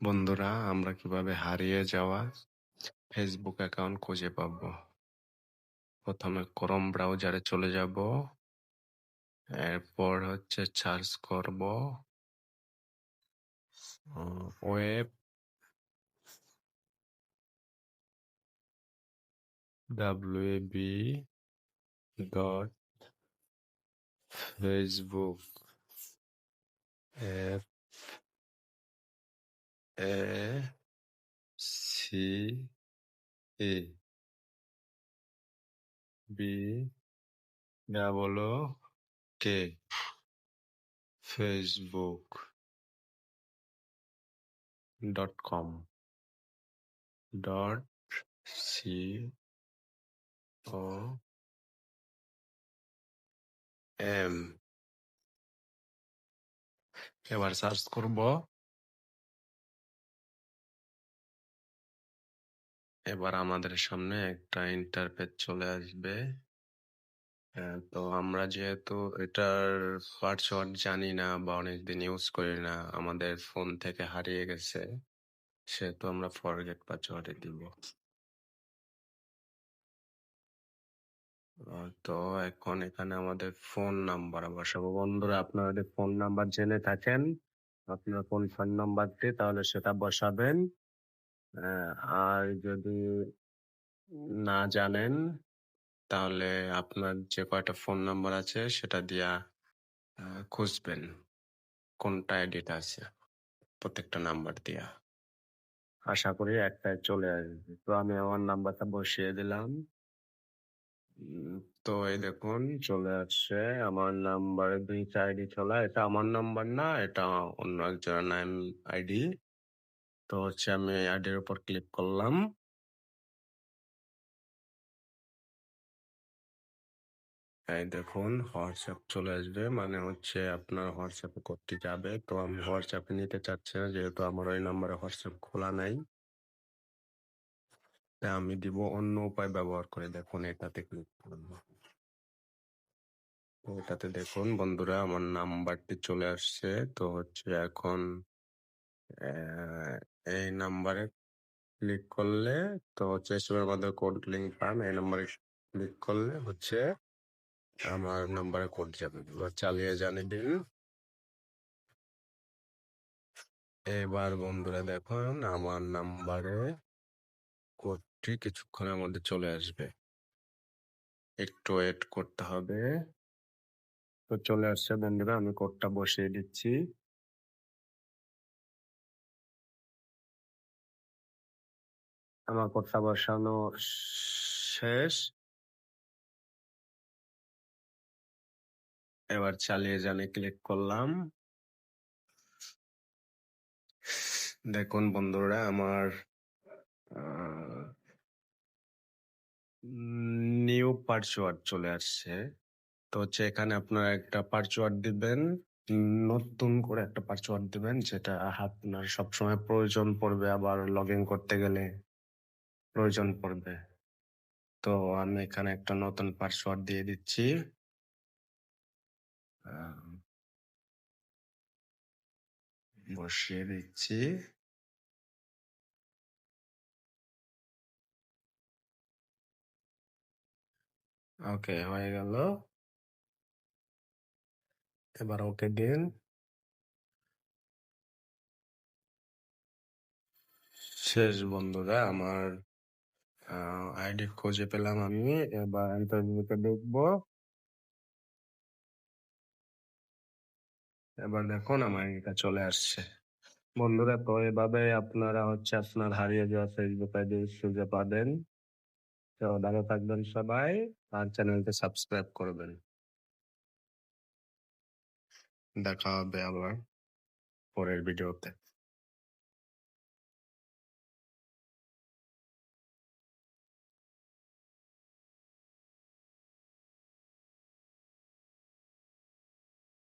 বন্ধুরা, আমরা কিভাবে হারিয়ে যাওয়া ফেসবুক অ্যাকাউন্ট খুঁজে পাবো? প্রথমে ক্রোম ব্রাউজারে চলে যাব, এরপর সার্চ করব web web dot Facebook F A C E B double O K Facebook .com .com এবার সার্চ করব। এবার আমাদের সামনে একটা ইন্টারফেস চলে আসবে। তো আমরা যেহেতু এটার পাসওয়ার্ড জানি না বা অনেকদিন ইউজ করি না, আমাদের ফোন থেকে হারিয়ে গেছে, সেহেতু আমরা ফরগেট পাসওয়ার্ডে দিব। তো এখন এখানে আমাদের ফোন নাম্বার বসাবো। বন্ধুরা, আপনারা যদি ফোন নাম্বার জেনে থাকেন, আপনার কোন ফোন নাম্বারটি, তাহলে সেটা বসাবেন। আর যদি না জানেন, তাহলে আপনার যে কয়টা ফোন নাম্বার আছে সেটা দিয়া খুঁজবেন কোনটা এডিট আছে, প্রত্যেকটা নাম্বার দিয়া। আশা করি একটাই চলে আসবে। তো আমি আমার নাম্বারটা বসিয়ে দিলাম। তো এই দেখুন চলে আসছে। আমার নাম্বারে 2টা আইডি চলে, এটা আমার নাম্বার না, এটা অন্য একজনের নাম আইডি। তো আমি আইডির উপর ক্লিক করলাম। এই দেখুন হোয়াটসঅ্যাপ চলে আসবে, মানে আপনার হোয়াটসঅ্যাপে কোডটি যাবে। তো আমি হোয়াটসঅ্যাপে নিতে চাচ্ছি না, যেহেতু আমার ওই নাম্বারে হোয়াটসঅ্যাপ খোলা নাই। তাই আমি দিব অন্য উপায় ব্যবহার করে। দেখুন এটাতে ক্লিক করবো। এটাতে দেখুন বন্ধুরা, আমার নাম্বারটি চলে আসছে। তো এখন এই নাম্বারে ক্লিক করলে তো এসবের মধ্যে কোড লিঙ্ক পান। এই নাম্বারে ক্লিক করলে আমার নাম্বারে কোড যাবে। এবার চালিয়ে জানিয়ে দিন। এবার বন্ধুরা দেখুন আমার নাম্বারে কোডটি কিছুক্ষণের মধ্যে চলে আসবে, একটু ওয়েট করতে হবে। তো চলে আসছে বন্ধুরা, আমি কোডটা বসিয়ে দিচ্ছি। আমার কোডটা বসানো শেষ। এবার চালিয়ে জানি ক্লিক করলাম। দেখুন বন্ধুরা, আমার নিউ পাসওয়ার্ড চলে আসছে। তো এখানে আপনারা একটা পাসওয়ার্ড দিবেন, নতুন করে একটা পাসওয়ার্ড দিবেন, যেটা আপনার সবসময় প্রয়োজন পড়বে, আবার লগ ইন করতে গেলে প্রয়োজন পড়বে। তো আমি এখানে একটা নতুন পাসওয়ার্ড দিয়ে দিচ্ছি। বসিয়ে দিচ্ছি। ওকে, হয়ে গেল। এবার ওকে দিন। শেষ বন্ধুরা, আমার আইডি খুঁজে পেলাম আমি। এবার ইন্টারভিউতে দেখবো। এবার দেখুন আমার এটা চলে আসছে। বন্ধুরা, তো এভাবে আপনারা আপনার হারিয়ে যাওয়া ফেসবুক আইডি খুঁজে পাবেন। তো ভালো থাকবেন সবাই, আর চ্যানেলটি সাবস্ক্রাইব করবেন। দেখা হবে আবার পরের ভিডিওতে।